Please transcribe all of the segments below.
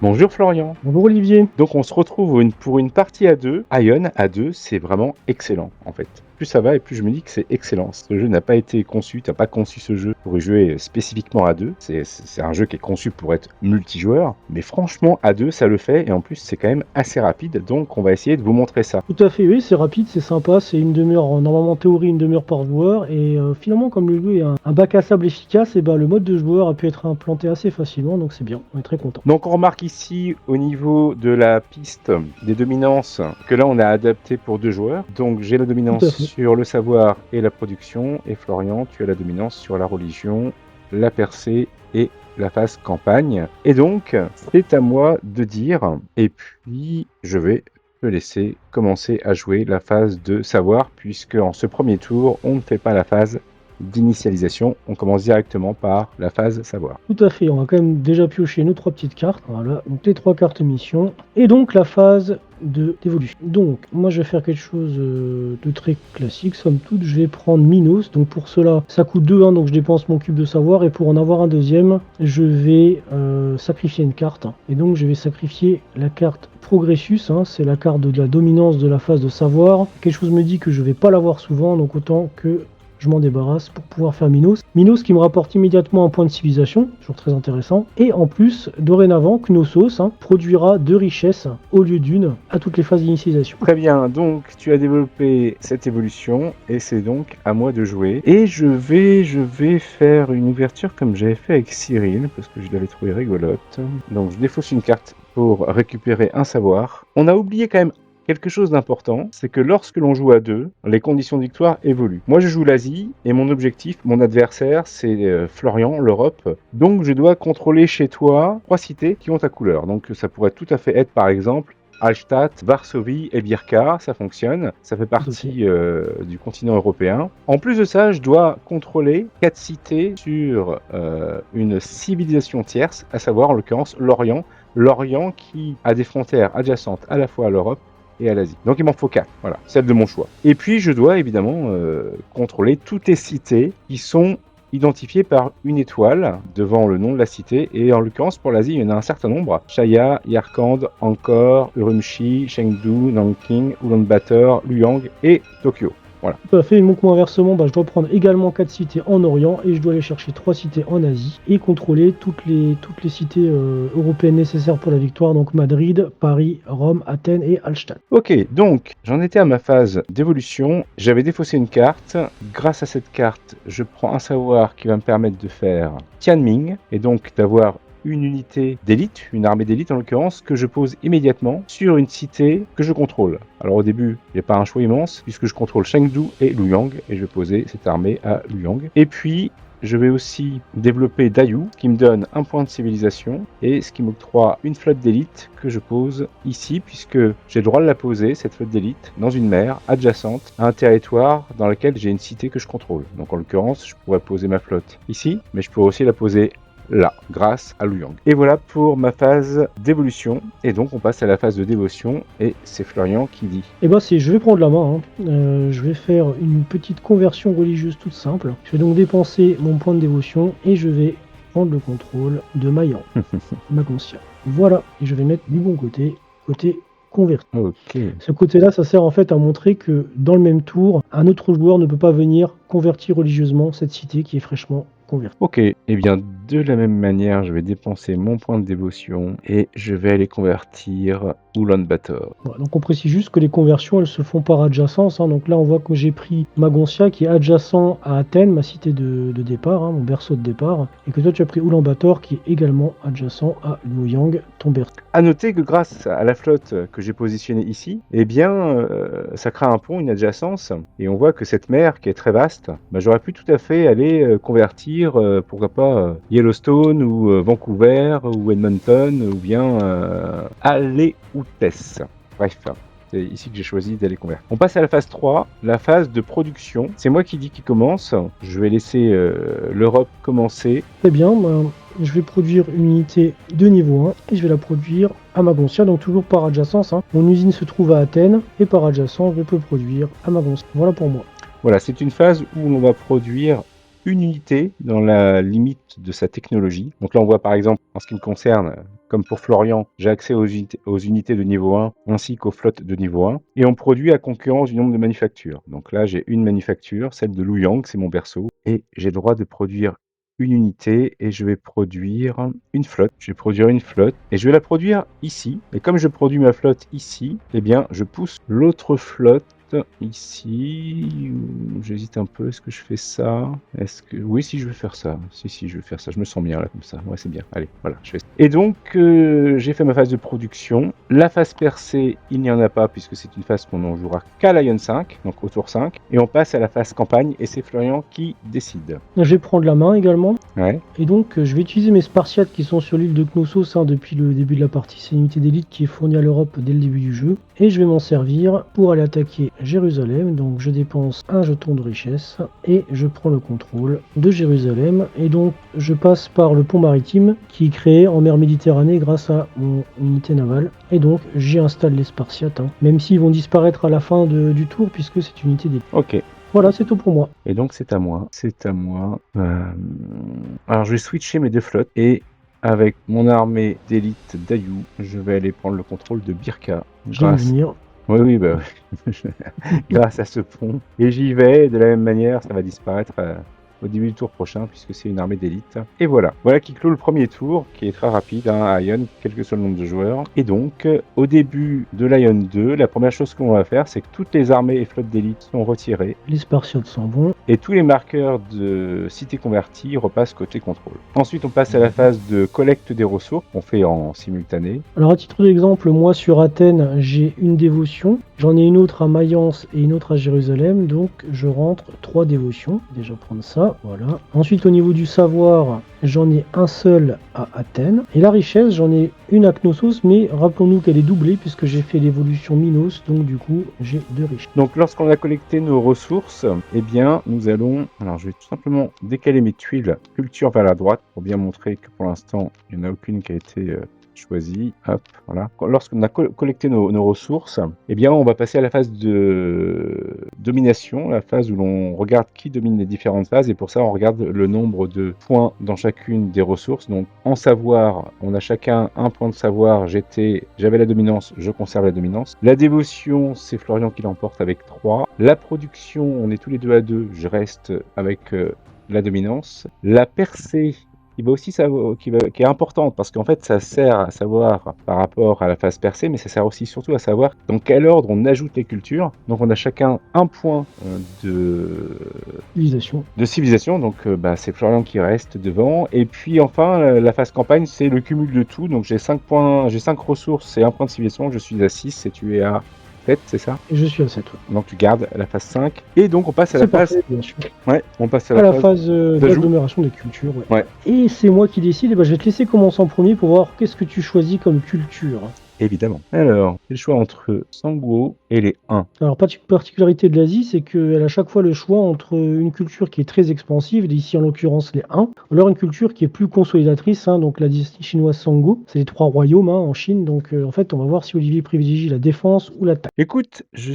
Bonjour Florian. Bonjour Olivier. Donc on se retrouve pour une partie à deux. Ion à deux, c'est vraiment excellent en fait. Plus ça va et plus je me dis que c'est excellent. Ce jeu n'a pas été conçu, t'as pas conçu ce jeu pour y jouer spécifiquement à deux. C'est un jeu qui est conçu pour être multijoueur, mais franchement à deux ça le fait et en plus c'est quand même assez rapide. Donc on va essayer de vous montrer ça. Tout à fait, oui, c'est rapide, c'est sympa, c'est une demi-heure, normalement en théorie une demi-heure par joueur, et finalement comme le jeu est un bac à sable efficace, et ben, le mode de joueur a pu être implanté assez facilement, donc c'est bien, on est très content. Donc on remarque ici au niveau de la piste des dominances que là on a adapté pour deux joueurs. Donc j'ai la Tout à dominance fait. sur le savoir et la production et Florian tu as la dominance sur la religion, la percée et la phase campagne. Et donc c'est à moi de dire et puis je vais te laisser commencer à jouer la phase de savoir puisque en ce premier tour on ne fait pas la phase d'initialisation, on commence directement par la phase savoir. Tout à fait, on va quand même déjà piocher nos 3 petites cartes, voilà, donc les 3 cartes mission, et donc la phase d'évolution. Donc moi je vais faire quelque chose de très classique, somme toute, je vais prendre Minos, donc pour cela ça coûte 2, donc je dépense mon cube de savoir, et pour en avoir un deuxième, je vais sacrifier une carte, et donc je vais sacrifier la carte Progressus, c'est la carte de la dominance de la phase de savoir. Quelque chose me dit que je vais pas l'avoir souvent, donc autant que je m'en débarrasse pour pouvoir faire Minos. Minos qui me rapporte immédiatement un point de civilisation, toujours très intéressant. Et en plus, dorénavant, Knossos produira 2 richesses au lieu d'une à toutes les phases d'initialisation. Très bien, donc tu as développé cette évolution et c'est donc à moi de jouer. Et je vais faire une ouverture comme j'avais fait avec Cyril parce que je l'avais trouvé rigolote. Donc je défausse une carte pour récupérer un savoir. On a oublié quand même quelque chose d'important, c'est que lorsque l'on joue à deux, les conditions de victoire évoluent. Moi, je joue l'Asie et mon objectif, mon adversaire, c'est Florian, l'Europe. Donc, je dois contrôler chez toi 3 cités qui ont ta couleur. Donc, ça pourrait tout à fait être, par exemple, Hallstatt, Varsovie et Birka, ça fonctionne, ça fait partie du continent européen. En plus de ça, je dois contrôler 4 cités sur une civilisation tierce, à savoir en l'occurrence l'Orient. L'Orient qui a des frontières adjacentes à la fois à l'Europe et à l'Asie. Donc il m'en faut 4, voilà, celle de mon choix. Et puis je dois évidemment contrôler toutes les cités qui sont identifiées par une étoile devant le nom de la cité. Et en l'occurrence pour l'Asie, il y en a un certain nombre. Chaya, Yarkand, Angkor, Urumqi, Chengdu, Nanking, Ulaanbaatar, Luoyang et Tokyo. Voilà. Tout à fait, donc moi inversement, je dois prendre également 4 cités en Orient et je dois aller chercher 3 cités en Asie et contrôler toutes les cités européennes nécessaires pour la victoire, donc Madrid, Paris, Rome, Athènes et Hallstatt. Ok, donc j'en étais à ma phase d'évolution, j'avais défaussé une carte, grâce à cette carte je prends un savoir qui va me permettre de faire Tianming et donc d'avoir une unité d'élite, une armée d'élite en l'occurrence, que je pose immédiatement sur une cité que je contrôle. Alors au début, il n'y a pas un choix immense, puisque je contrôle Chengdu et Luoyang, et je vais poser cette armée à Luoyang. Et puis, je vais aussi développer Dayu, qui me donne un point de civilisation, et ce qui m'octroie une flotte d'élite que je pose ici, puisque j'ai le droit de la poser, cette flotte d'élite, dans une mer adjacente à un territoire dans lequel j'ai une cité que je contrôle. Donc en l'occurrence, je pourrais poser ma flotte ici, mais je pourrais aussi la poser là, grâce à Luoyang. Et voilà pour ma phase d'évolution. Et donc on passe à la phase de dévotion. Et c'est Florian qui dit. Et je vais prendre la main. Je vais faire une petite conversion religieuse toute simple. Je vais donc dépenser mon point de dévotion et je vais prendre le contrôle de Mayan, Magoncia. Voilà, et je vais mettre du bon côté converti. Ok. Ce côté-là, ça sert en fait à montrer que dans le même tour, un autre joueur ne peut pas venir convertir religieusement cette cité qui est fraîchement convertie. Ok, et bien de la même manière, je vais dépenser mon point de dévotion et je vais aller convertir Ulaanbaatar. Voilà, donc on précise juste que les conversions, elles se font par adjacence. Donc là, on voit que j'ai pris Magoncia qui est adjacent à Athènes, ma cité de départ, mon berceau de départ, et que toi tu as pris Ulaanbaatar qui est également adjacent à Luoyang, ton berceau. À noter que grâce à la flotte que j'ai positionnée ici, eh bien, ça crée un pont, une adjacence, et on voit que cette mer qui est très vaste, j'aurais pu tout à fait aller convertir, pourquoi pas, Yellowstone ou Vancouver ou Edmonton ou bien Aleutiens. Bref. C'est ici que j'ai choisi d'aller convertir. On passe à la phase 3, la phase de production. C'est moi qui dis qui commence. Je vais laisser l'Europe commencer. Très bien, je vais produire une unité de niveau 1 et je vais la produire à Magoncia, donc toujours par adjacence. Mon usine se trouve à Athènes et par adjacence, je peux produire à Magoncia. Voilà pour moi. Voilà, c'est une phase où l'on va produire une unité dans la limite de sa technologie. Donc là, on voit par exemple, en ce qui me concerne, comme pour Florian, j'ai accès aux unités de niveau 1 ainsi qu'aux flottes de niveau 1. Et on produit à concurrence du nombre de manufactures. Donc là, j'ai une manufacture, celle de Luoyang, c'est mon berceau. Et j'ai le droit de produire une unité et je vais produire une flotte. Je vais produire une flotte et je vais la produire ici. Et comme je produis ma flotte ici, eh bien, je pousse l'autre flotte ici. J'hésite un peu. Est-ce que je fais ça? Oui, si je vais faire ça. Si, je vais faire ça. Je me sens bien là comme ça. Ouais, c'est bien. Allez, voilà, je fais ça. Et donc, j'ai fait ma phase de production. La phase percée, il n'y en a pas puisque c'est une phase qu'on en jouera qu'à Lion 5, donc au tour 5. Et on passe à la phase campagne et c'est Florian qui décide. Je vais prendre la main également. Ouais. Et donc, je vais utiliser mes Spartiates qui sont sur l'île de Knossos depuis le début de la partie. C'est une unité d'élite qui est fournie à l'Europe dès le début du jeu. Et je vais m'en servir pour aller attaquer Jérusalem. Donc, je dépense un jeton de richesse et je prends le contrôle de Jérusalem. Et donc, je passe par le pont maritime qui est créé en mer Méditerranée grâce à mon unité navale. Et donc, j'y installe les Spartiates, même s'ils vont disparaître à la fin du tour puisque c'est une unité d'élite. Ok. Voilà, c'est tout pour moi. Et donc c'est à moi. Alors je vais switcher mes deux flottes et avec mon armée d'élite d'Ayou, je vais aller prendre le contrôle de Birka. Je vais venir. Oui, bah grâce à ce pont. Et j'y vais, de la même manière, ça va disparaître au début du tour prochain, puisque c'est une armée d'élite. Et voilà qui clôt le premier tour, qui est très rapide à Ion, quel que soit le nombre de joueurs. Et donc, au début de l'Ion 2, la première chose qu'on va faire, c'est que toutes les armées et flottes d'élite sont retirées. Les Spartiates sont bons. Et tous les marqueurs de cités converties repassent côté contrôle. Ensuite, on passe à la phase de collecte des ressources, qu'on fait en simultané. Alors, à titre d'exemple, moi sur Athènes, j'ai une dévotion. J'en ai une autre à Mayence et une autre à Jérusalem. Donc, je rentre 3 dévotions. Déjà prendre ça. Voilà. Ensuite, au niveau du savoir, j'en ai un seul à Athènes. Et la richesse, j'en ai une à Knossos, mais rappelons-nous qu'elle est doublée puisque j'ai fait l'évolution Minos. Donc, du coup, j'ai 2 richesses. Donc, lorsqu'on a collecté nos ressources, eh bien, nous allons... Alors, je vais tout simplement décaler mes tuiles culture vers la droite pour bien montrer que pour l'instant, il n'y en a aucune qui a été choisie. Hop, voilà. Lorsqu'on a collecté nos ressources, eh bien, on va passer à la phase de domination, la phase où l'on regarde qui domine les différentes phases. Et pour ça, on regarde le nombre de points dans chacune des ressources. Donc, en savoir, on a chacun un point de savoir. J'avais la dominance, je conserve la dominance. La dévotion, c'est Florian qui l'emporte avec 3. La production, on est tous les deux à 2. Je reste avec la dominance. La percée, qui est importante parce qu'en fait ça sert à savoir par rapport à la phase percée, mais ça sert aussi surtout à savoir dans quel ordre on ajoute les cultures. Donc on a chacun un point de civilisation, donc c'est Florian qui reste devant. Et puis enfin la phase campagne, c'est le cumul de tout. Donc j'ai 5 points, j'ai 5 ressources et un point de civilisation, je suis à 6 et tu es à 7, c'est ça? Et je suis à 7. Donc tu gardes la phase 5. Et donc on passe à la phase... bien sûr. Ouais, on passe à la phase d'agglomération des cultures. Ouais. Et c'est moi qui décide, et je vais te laisser commencer en premier pour voir qu'est-ce que tu choisis comme culture. Évidemment. Alors, c'est le choix entre Sanguo et les 1. Alors, particularité de l'Asie, c'est qu'elle a chaque fois le choix entre une culture qui est très expansive, ici en l'occurrence les 1, ou alors une culture qui est plus consolidatrice, donc la dynastie chinoise Sanguo, c'est les 3 royaumes en Chine, donc en fait on va voir si Olivier privilégie la défense ou l'attaque. Écoute, j'ai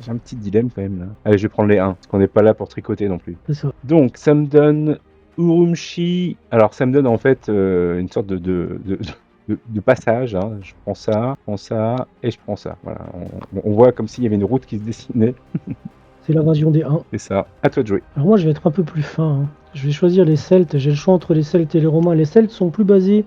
un petit dilemme quand même là. Allez, je vais prendre les 1, parce qu'on n'est pas là pour tricoter non plus. C'est ça. Donc, ça me donne Urumqi. Alors, ça me donne en fait une sorte de passage, je prends ça et je prends ça. Voilà, on voit comme s'il y avait une route qui se dessinait. C'est l'invasion des 1. C'est ça, à toi de jouer. Alors moi je vais être un peu plus fin. Je vais choisir les Celtes, j'ai le choix entre les Celtes et les Romains. Les Celtes sont plus basés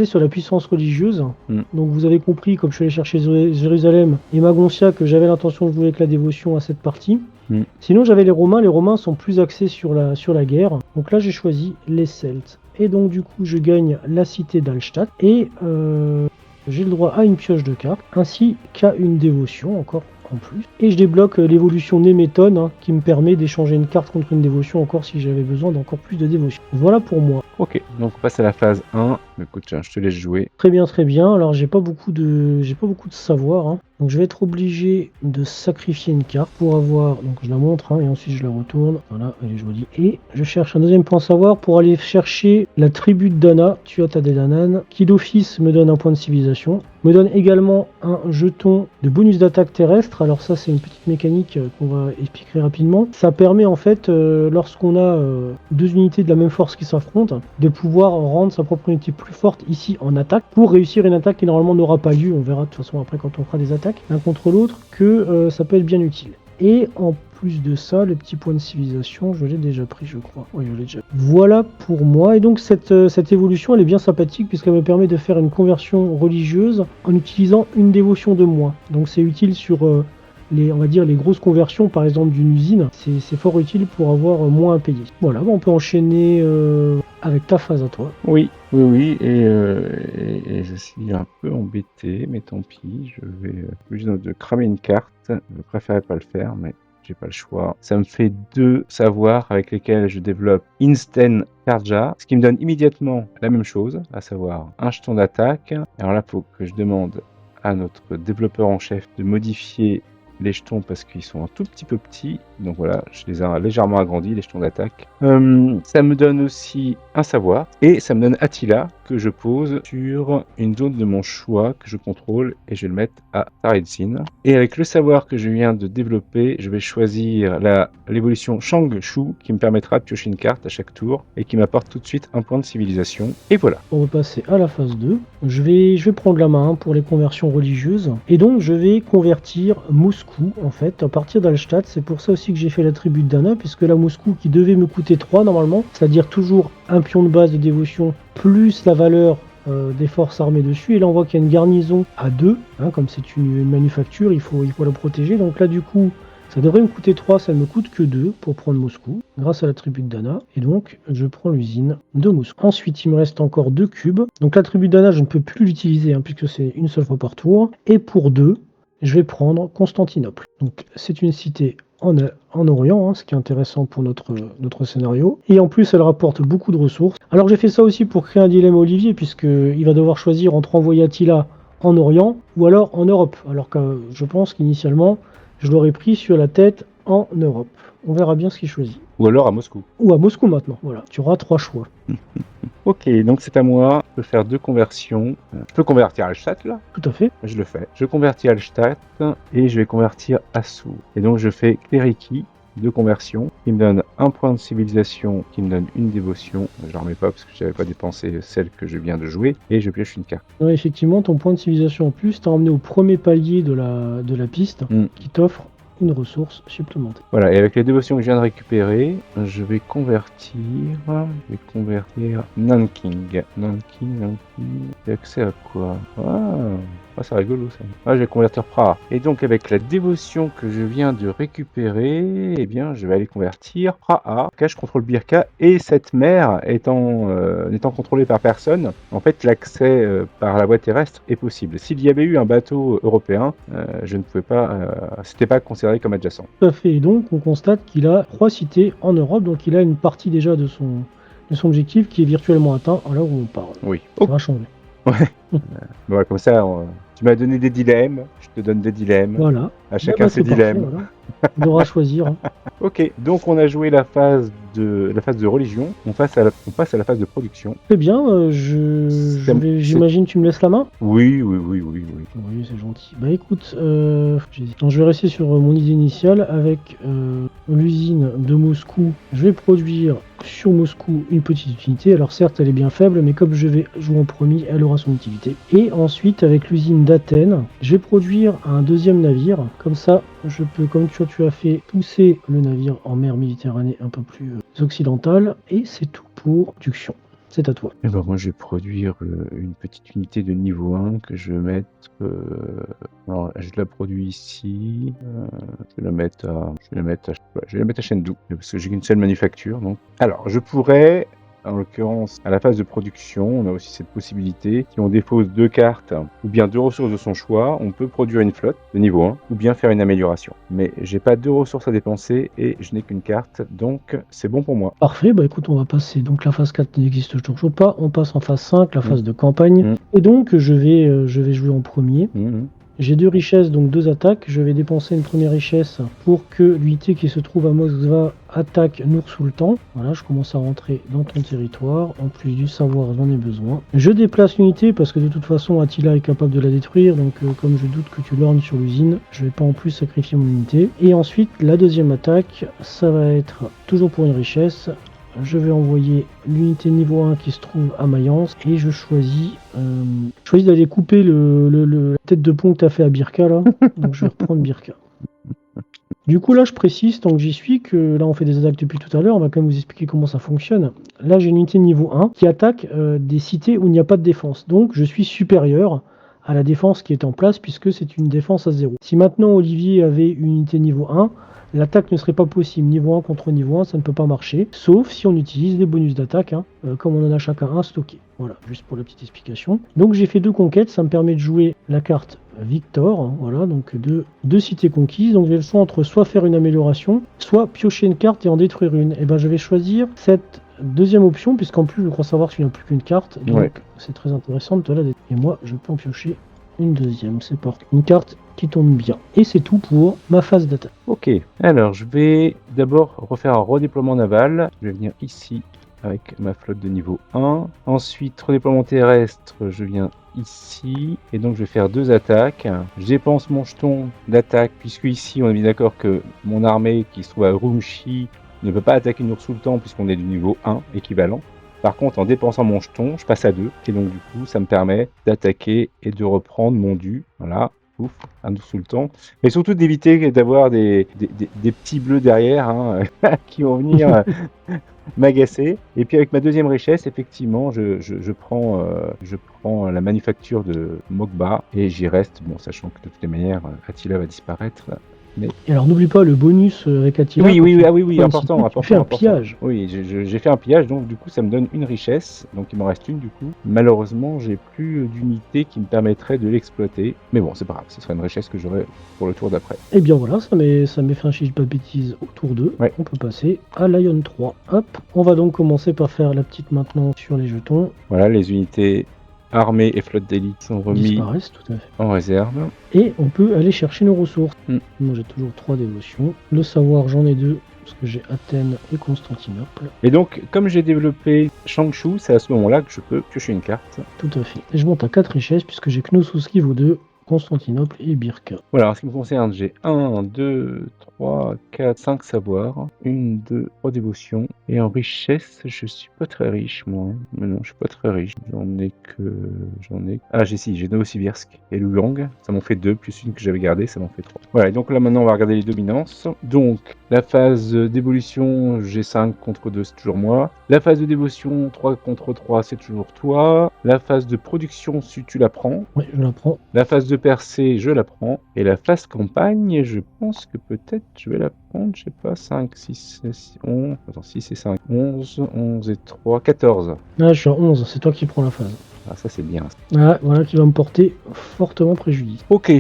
sur la puissance religieuse. Donc vous avez compris, comme je suis allé chercher Jérusalem et Magoncia, que j'avais l'intention de jouer avec la dévotion à cette partie. Sinon j'avais les Romains sont plus axés sur la guerre. Donc là j'ai choisi les Celtes. Et donc du coup je gagne la cité d'Alstadt et j'ai le droit à une pioche de cartes ainsi qu'à une dévotion encore en plus. Et je débloque l'évolution Néméton qui me permet d'échanger une carte contre une dévotion encore si j'avais besoin d'encore plus de dévotion. Voilà pour moi. Ok, donc on passe à la phase 1. Écoute, je te laisse jouer. Très bien, très bien. Alors j'ai pas beaucoup de savoir. Donc je vais être obligé de sacrifier une carte pour avoir... Donc je la montre et ensuite je la retourne. Voilà, elle est jolie. Et je cherche un deuxième point savoir pour aller chercher la tribu de Dana, Tuatha Dé Danann, qui d'office me donne un point de civilisation. Me donne également un jeton de bonus d'attaque terrestre. Alors ça c'est une petite mécanique qu'on va expliquer rapidement. Ça permet en fait, lorsqu'on a 2 unités de la même force qui s'affrontent, de pouvoir rendre sa propre unité plus forte ici en attaque pour réussir une attaque qui normalement n'aura pas lieu. On verra de toute façon après quand on fera des attaques l'un contre l'autre que ça peut être bien utile. Et en plus de ça, le petit point de civilisation, je l'ai déjà pris, je crois. Oui, je l'ai déjà pris. Voilà pour moi. Et donc, cette évolution, elle est bien sympathique puisqu'elle me permet de faire une conversion religieuse en utilisant une dévotion de moins. Donc, c'est utile sur on va dire les grosses conversions, par exemple d'une usine. C'est fort utile pour avoir moins à payer. Voilà, on peut enchaîner avec ta phase à toi. Oui, et je suis un peu embêté, mais tant pis, je vais obligé de cramer une carte. Je préférais pas le faire, mais j'ai pas le choix. Ça me fait 2 savoirs avec lesquels je développe Instant Karja, ce qui me donne immédiatement la même chose, à savoir un jeton d'attaque. Alors là, il faut que je demande à notre développeur en chef de modifier les jetons parce qu'ils sont un tout petit peu petits. Donc voilà, je les ai légèrement agrandis, les jetons d'attaque. Ça me donne aussi un savoir et ça me donne Attila que je pose sur une zone de mon choix que je contrôle et je vais le mettre à Taredzin. Et avec le savoir que je viens de développer, je vais choisir l'évolution Shang-Shu qui me permettra de piocher une carte à chaque tour et qui m'apporte tout de suite un point de civilisation. Et voilà. On va passer à la phase 2. Je vais prendre la main pour les conversions religieuses. Et donc je vais convertir Moscou en fait à partir d'Alstadt. C'est pour ça aussi que j'ai fait l'attribut de Dana, puisque là Moscou qui devait me coûter 3 normalement, c'est-à-dire toujours un pion de base de dévotion plus la valeur des forces armées dessus. Et là on voit qu'il y a une garnison à 2, comme c'est une manufacture, il faut la protéger. Donc là du coup ça devrait me coûter 3, ça ne me coûte que 2 pour prendre Moscou, grâce à l'attribut de Dana. Et donc, je prends l'usine de Moscou. Ensuite, il me reste encore 2 cubes. Donc l'attribut de Dana, je ne peux plus l'utiliser, puisque c'est une seule fois par tour. Et pour 2, je vais prendre Constantinople. Donc c'est une cité en Orient, ce qui est intéressant pour notre scénario. Et en plus, elle rapporte beaucoup de ressources. Alors j'ai fait ça aussi pour créer un dilemme à Olivier, puisqu'il va devoir choisir entre envoyer Attila en Orient ou alors en Europe. Alors que je pense qu'initialement, je l'aurais pris sur la tête en Europe. On verra bien ce qu'il choisit. Ou alors à Moscou. Ou à Moscou maintenant. Voilà, tu auras 3 choix. Ok, donc c'est à moi. Je peux faire 2 conversions. Je peux convertir Alstadt là. Tout à fait. Je le fais. Je convertis Alstadt et je vais convertir Assur. Et donc je fais Clériki, 2 conversions, qui me donne un point de civilisation, qui me donne une dévotion. Je ne remets pas parce que je n'avais pas dépensé celle que je viens de jouer. Et je pioche une carte. Ouais, effectivement, ton point de civilisation en plus t'a emmené au premier palier de la piste qui t'offre une ressource supplémentaire. Voilà, et avec les dévotions que je viens de récupérer, je vais convertir Nanking. Nanking. J'ai accès à quoi? C'est rigolo ça. Je vais convertir Praha. Et donc avec la dévotion que je viens de récupérer, eh bien je vais aller convertir Praha. Là, je contrôle Birka et cette mer n'étant contrôlée par personne, en fait l'accès par la voie terrestre est possible. S'il y avait eu un bateau européen, je ne pouvais pas, c'était pas considéré comme adjacent. Tout à fait. Et donc on constate qu'il a 3 cités en Europe, donc il a une partie déjà de son objectif qui est virtuellement atteint là où on parle. Oui. Ça va changer. Ouais. Comme ça, tu m'as donné des dilemmes, je te donne des dilemmes. Voilà. À chacun ses dilemmes. Parfait, voilà. On devra choisir. Ok, donc on a joué la phase de religion, on passe à la phase de production. Très bien, j'imagine tu me laisses la main? Oui. Oui, c'est gentil. Bah écoute, je vais rester sur mon idée initiale avec l'usine de Moscou. Je vais produire sur Moscou une petite unité. Alors certes, elle est bien faible, mais comme je vais jouer en premier, elle aura son utilité. Et ensuite, avec l'usine d'Athènes, je vais produire un deuxième navire. Comme ça, je peux, comme tu as fait, pousser le navire en mer Méditerranée un peu plus occidentale. Et c'est tout pour production. C'est à toi. Et ben moi je vais produire une petite unité de niveau 1 que je vais mettre. Alors je la produis ici. Je vais la mettre à Chengdu parce que j'ai qu'une seule manufacture. Donc. Alors je pourrais, en l'occurrence, à la phase de production, on a aussi cette possibilité. Si on dépose 2 cartes ou bien 2 ressources de son choix, on peut produire une flotte de niveau 1 ou bien faire une amélioration. Mais j'ai pas 2 ressources à dépenser et je n'ai qu'une carte, donc c'est bon pour moi. Parfait, bah écoute, on va passer. Donc la phase 4 n'existe toujours pas. On passe en phase 5, la phase de campagne. Et donc je vais jouer en premier. J'ai 2 richesses, donc 2 attaques. Je vais dépenser une première richesse pour que l'unité qui se trouve à Moskva attaque Nour-Sultan. Voilà, je commence à rentrer dans ton territoire. En plus du savoir, j'en ai besoin. Je déplace l'unité parce que de toute façon, Attila est capable de la détruire. Donc comme je doute que tu lorgnes sur l'usine, je vais pas en plus sacrifier mon unité. Et ensuite, la deuxième attaque, ça va être toujours pour une richesse. je vais envoyer l'unité niveau 1 qui se trouve à Mayence et je choisis d'aller couper la tête de pont que tu as fait à Birka là. Donc je vais reprendre Birka. Du coup là je précise tant que j'y suis que là on fait des attaques depuis tout à l'heure, on va quand même vous expliquer comment ça fonctionne. Là j'ai une unité niveau 1 qui attaque des cités où il n'y a pas de défense. Donc je suis supérieur à la défense qui est en place puisque c'est une défense à 0. Si maintenant Olivier avait une unité niveau 1, l'attaque ne serait pas possible. Niveau 1 contre niveau 1, ça ne peut pas marcher, sauf si on utilise les bonus d'attaque, comme on en a chacun un stocké. Voilà, juste pour la petite explication. Donc j'ai fait 2 conquêtes, ça me permet de jouer la carte Victor, voilà, donc deux cités conquises. Donc j'ai le choix entre soit faire une amélioration, soit piocher une carte et en détruire une. Et ben je vais choisir cette deuxième option, puisqu'en plus je crois savoir qu'il n'y a plus qu'une carte, donc c'est très intéressant de te la détruire. Et moi je peux en piocher une deuxième, c'est parti. Une carte qui tombe bien. Et c'est tout pour ma phase d'attaque. Ok, alors je vais d'abord refaire un redéploiement naval. Je vais venir ici avec ma flotte de niveau 1. Ensuite, redéploiement terrestre, je viens ici. Et donc je vais faire 2 attaques. Je dépense mon jeton d'attaque, puisque ici on est bien d'accord que mon armée qui se trouve à Urumqi ne peut pas attaquer Nur-Sultan puisqu'on est du niveau 1 équivalent. Par contre, en dépensant mon jeton, je passe à 2. Et donc du coup, ça me permet d'attaquer et de reprendre mon dû. Voilà. Ouf, un Nur-Sultan. Mais surtout d'éviter d'avoir des petits bleus derrière qui vont venir m'agacer. Et puis avec ma deuxième richesse, effectivement, je prends la manufacture de Mokba et j'y reste, bon, sachant que de toutes les manières, Attila va disparaître. Mais... Et alors n'oublie pas le bonus avec Attila. Oui, important. Tu fais un pillage. Oui, j'ai fait un pillage, donc du coup ça me donne une richesse, donc il m'en reste une du coup. Malheureusement, j'ai plus d'unité qui me permettrait de l'exploiter, mais bon, c'est pas grave, ce sera une richesse que j'aurai pour le tour d'après. Et bien voilà, ça m'est fait un chiffre pas de bêtises au tour 2. Ouais. On peut passer à Lion 3. Hop, on va donc commencer par faire la petite maintenance sur les jetons. Voilà, les unités armée et flotte d'élite sont remis tout à fait. en réserve. Et on peut aller chercher nos ressources. Moi j'ai toujours 3 dévotions. Le savoir, j'en ai 2, parce que j'ai Athènes et Constantinople. Et donc, comme j'ai développé Changshu, c'est à ce moment-là que je peux piocher une carte. Tout à fait. Et je monte à 4 richesses, puisque j'ai Knossos qui vaut 2, Constantinople et Birka. Voilà, en ce qui me concerne, j'ai 1, 2, 3, 4, 5 savoirs, 1, 2, 3 dévotions. Et en richesse, je suis pas très riche, moi. Mais non, je suis pas très riche. J'ai Novosibirsk et Lugang. Ça m'en fait 2, plus une que j'avais gardée, ça m'en fait 3. Voilà, et donc là maintenant, on va regarder les dominances. Donc, la phase d'évolution, j'ai 5 contre 2, c'est toujours moi. La phase de dévotion, 3 contre 3, c'est toujours toi. La phase de production, si tu la prends. Oui, je la prends. La phase de percée, je la prends. Et la phase campagne, je pense que peut-être je vais la prendre, je sais pas, 5, 6, 11, attends, 6 et 5, 11, 11 et 3, 14. Ah, je suis à 11, c'est toi qui prends la phase. Ah, ça c'est bien. Ah, voilà qui va me porter fortement préjudice. Ok,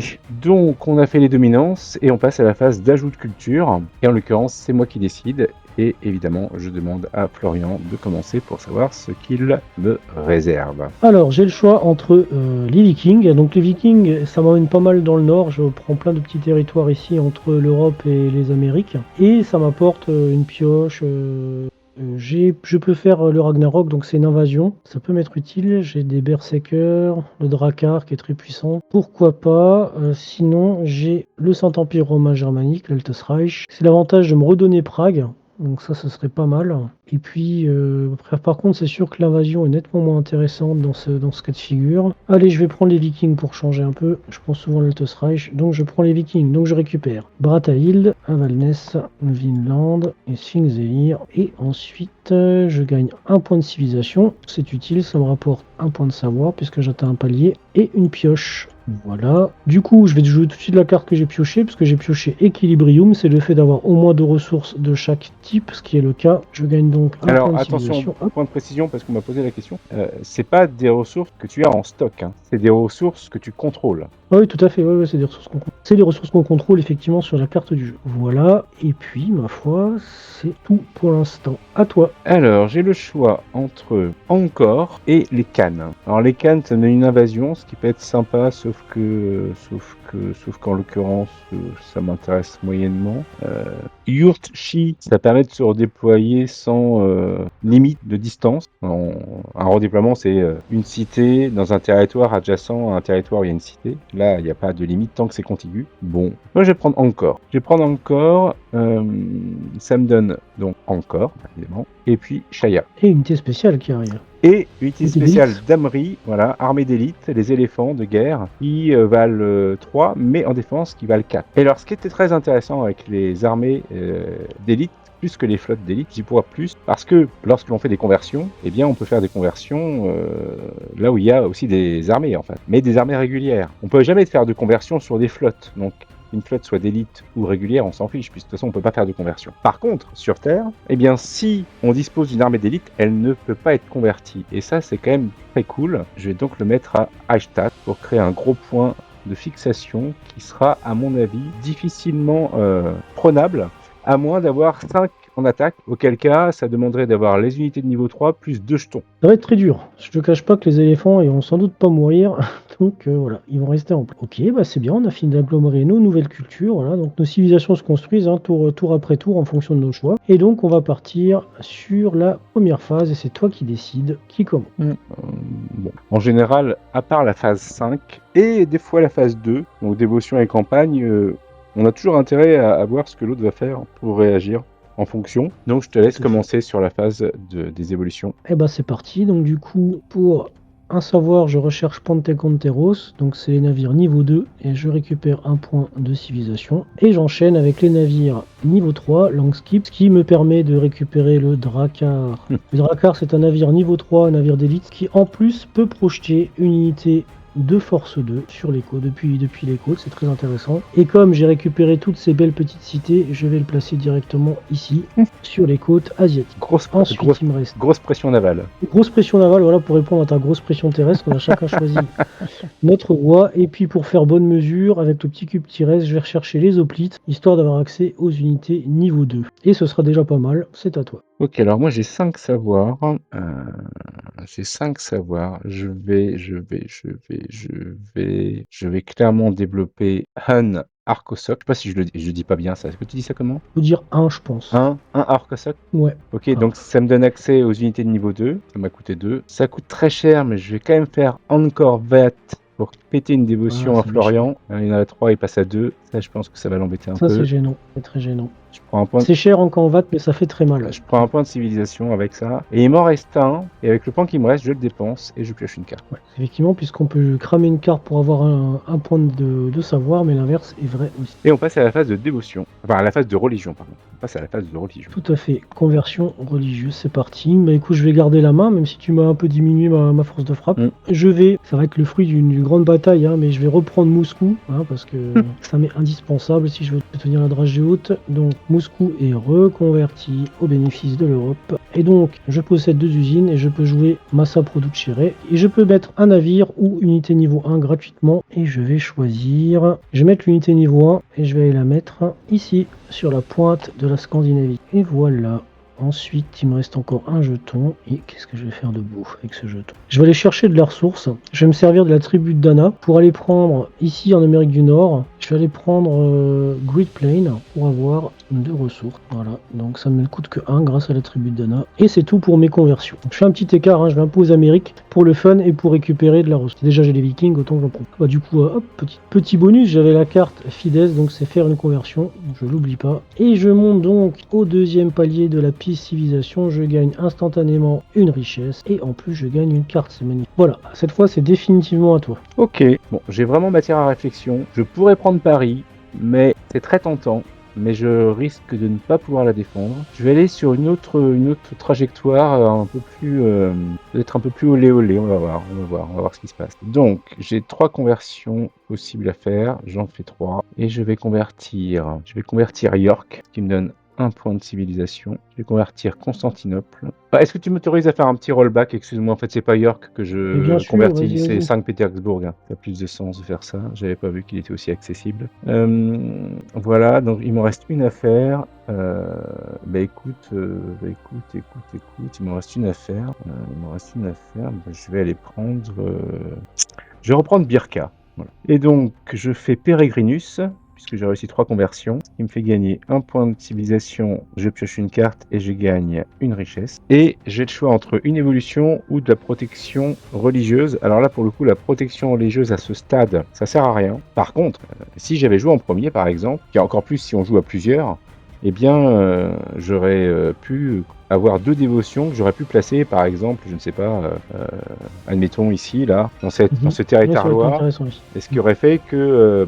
donc on a fait les dominances et on passe à la phase d'ajout de culture. Et en l'occurrence, c'est moi qui décide. Et évidemment, je demande à Florian de commencer pour savoir ce qu'il me réserve. Alors, j'ai le choix entre les Vikings. Donc les Vikings, ça m'emmène pas mal dans le nord. Je prends plein de petits territoires ici entre l'Europe et les Amériques. Et ça m'apporte une pioche. Je peux faire le Ragnarok, donc c'est une invasion. Ça peut m'être utile. J'ai des Berserkers, le Drakkar qui est très puissant. Pourquoi pas. Sinon, j'ai le Saint-Empire romain germanique, l'Altes-Reich. C'est l'avantage de me redonner Prague. Donc ça serait pas mal. Et puis, par contre, c'est sûr que l'invasion est nettement moins intéressante dans ce cas de figure. Allez, je vais prendre les Vikings pour changer un peu. Je prends souvent l'Altes-Reich, donc je prends les Vikings. Donc je récupère Bratahild, Avalness, Vinland et Sphinxeir. Et ensuite, je gagne un point de civilisation. C'est utile, ça me rapporte un point de savoir puisque j'atteins un palier et une pioche. Voilà. Du coup, je vais jouer tout de suite la carte que j'ai piochée, parce que j'ai pioché Equilibrium, c'est le fait d'avoir au moins 2 ressources de chaque type, ce qui est le cas. Je gagne donc un point de civilisation. Alors, point de précision, parce qu'on m'a posé la question. C'est pas des ressources que tu as en stock, hein. C'est des ressources que tu contrôles. Oui, tout à fait, ouais, c'est des ressources qu'on contrôle. C'est des ressources qu'on contrôle effectivement sur la carte du jeu. Voilà, et puis, ma foi, c'est tout pour l'instant. À toi. Alors, j'ai le choix entre Angkor et les Cannes. Alors, les Cannes, ça donne une invasion, ce qui peut être sympa, sauf qu'en l'occurrence, ça m'intéresse moyennement. Urtshi, ça permet de se redéployer sans limite de distance. Un redéploiement, c'est une cité dans un territoire adjacent à un territoire où il y a une cité. Là, il n'y a pas de limite tant que c'est contigu. Bon, moi je vais prendre Angkor. Je vais prendre Angkor ça me donne donc encore, évidemment, et puis Shaya. Et unité spéciale qui arrive. Et unité Unité spéciale d'élite. d'Amri, voilà, armée d'élite, les éléphants de guerre, qui valent 3, mais en défense qui valent 4. Et alors, ce qui était très intéressant avec les armées d'élite, plus que les flottes d'élite, j'y pourrais plus, parce que lorsque l'on fait des conversions, eh bien, on peut faire des conversions là où il y a aussi des armées, en fait, mais des armées régulières. On peut jamais faire de conversion sur des flottes, donc une flotte soit d'élite ou régulière, on s'en fiche, puisque de toute façon on peut pas faire de conversion. Par contre, sur Terre, eh bien si on dispose d'une armée d'élite, elle ne peut pas être convertie. Et ça, c'est quand même très cool. Je vais donc le mettre à Eichstatt pour créer un gros point de fixation qui sera, à mon avis, difficilement prenable, à moins d'avoir 5 en attaque, auquel cas ça demanderait d'avoir les unités de niveau 3 plus 2 jetons. Ça va être très dur. Je te cache pas que les éléphants ils vont sans doute pas mourir. Donc voilà, ils vont rester en place. Ok, bah c'est bien, on a fini d'agglomérer nos nouvelles cultures. Voilà, donc nos civilisations se construisent tour après tour en fonction de nos choix. Et donc on va partir sur la première phase et c'est toi qui décides qui commence. Bon. En général, à part la phase 5 et des fois la phase 2, donc dévotion et campagne, on a toujours intérêt à voir ce que l'autre va faire pour réagir en fonction. Donc je te laisse commencer sur la phase des évolutions. Et bah c'est parti. Donc du coup, pour un savoir, je recherche Panteconteros, donc c'est les navires niveau 2, et je récupère un point de civilisation. Et j'enchaîne avec les navires niveau 3, Langskip, ce qui me permet de récupérer le Drakkar. Le Drakkar, c'est un navire niveau 3, un navire d'élite, qui en plus peut projeter une unité de force 2 sur les côtes, depuis les côtes, c'est très intéressant. Et comme j'ai récupéré toutes ces belles petites cités, je vais le placer directement ici, sur les côtes asiatiques. Ensuite, il me reste grosse pression navale. Grosse pression navale, voilà, pour répondre à ta grosse pression terrestre, on a chacun choisi notre roi. Et puis pour faire bonne mesure, avec le petit cube Tires, je vais rechercher les hoplites, histoire d'avoir accès aux unités niveau 2. Et ce sera déjà pas mal, c'est à toi. Ok, alors moi j'ai 5 savoirs. Je vais clairement développer Han Arcosoc. Je sais pas si je dis pas bien ça. Est-ce que tu dis ça comment? Faut dire 1, je pense. Un Arcosoc. Ouais. Ok, donc ça me donne accès aux unités de niveau 2. Ça m'a coûté 2. Ça coûte très cher, mais je vais quand même faire encore Vet pour péter une dévotion à Florian. Il y en a 3, il passe à 2. Ça, je pense que ça va l'embêter un peu. Ça, c'est gênant. C'est très gênant. Je prends un point C'est cher en combat, mais ça fait très mal. Je prends un point de civilisation avec ça. Et il m'en reste un. Et avec le point qui me reste, je le dépense et je pioche une carte. Ouais, effectivement, puisqu'on peut cramer une carte pour avoir un point de savoir, mais l'inverse est vrai aussi. Et on passe à la phase de dévotion. Enfin, à la phase de religion, pardon. On passe à la phase de religion. Tout à fait. Conversion religieuse, c'est parti. Bah écoute, je vais garder la main, même si tu m'as un peu diminué ma force de frappe. Ça va être le fruit d'une grande bataille, hein, mais je vais reprendre Moscou, hein, parce que ça m'est indispensable si je veux tenir la dragée haute. Donc Moscou est reconverti au bénéfice de l'Europe. Et donc, je possède 2 usines et je peux jouer Massa Producere. Et je peux mettre un navire ou unité niveau 1 gratuitement. Et je vais choisir... Je vais mettre l'unité niveau 1 et je vais aller la mettre ici, sur la pointe de la Scandinavie. Et voilà. Ensuite, il me reste encore un jeton. Et qu'est-ce que je vais faire de beau avec ce jeton? Je vais aller chercher de la ressource. Je vais me servir de la tribu de Dana pour aller prendre, ici en Amérique du Nord, je vais aller prendre Great Plain pour avoir 2 ressources. Voilà, donc ça ne me coûte que 1 grâce à la tribu de Dana. Et c'est tout pour mes conversions. Donc, je fais un petit écart, hein, je vais un peu aux Amériques pour le fun et pour récupérer de la ressource. Déjà j'ai les Vikings, autant que j'en prends. Bah, du coup, hop, petit bonus, j'avais la carte Fides, donc c'est faire une conversion, je l'oublie pas. Et je monte donc au 2e palier de la piste civilisation, je gagne instantanément une richesse et en plus je gagne une carte, c'est magnifique. Voilà, cette fois c'est définitivement à toi. Ok, bon, j'ai vraiment matière à réflexion. Je pourrais prendre Paris, mais c'est très tentant. Mais je risque de ne pas pouvoir la défendre. Je vais aller sur une autre trajectoire un peu plus, peut-être un peu plus olé olé. On va voir ce qui se passe. Donc, j'ai 3 conversions possibles à faire. J'en fais 3 et je vais convertir York, qui me donne 1 point de civilisation. Je vais convertir Constantinople. Est-ce que tu m'autorises à faire un petit rollback? Excuse-moi, en fait, c'est pas York que je convertis, c'est Saint-Pétersbourg. Ça a plus de sens de faire ça. J'avais pas vu qu'il était aussi accessible. Voilà, donc il me reste une affaire. Écoute, il me reste une affaire. Je vais aller prendre. Je vais reprendre Birka. Voilà. Et donc, je fais Peregrinus, puisque j'ai réussi 3 conversions, ce qui me fait gagner 1 point de civilisation, je pioche une carte et je gagne une richesse. Et j'ai le choix entre une évolution ou de la protection religieuse. Alors là, pour le coup, la protection religieuse à ce stade, ça sert à rien. Par contre, si j'avais joué en premier, par exemple, et encore plus si on joue à plusieurs, eh bien, j'aurais pu avoir 2 dévotions que j'aurais pu placer, par exemple, je ne sais pas, admettons ici, là, dans ce Ouais, ça va être territoire-là, intéressant aussi. et ce qui aurait fait que,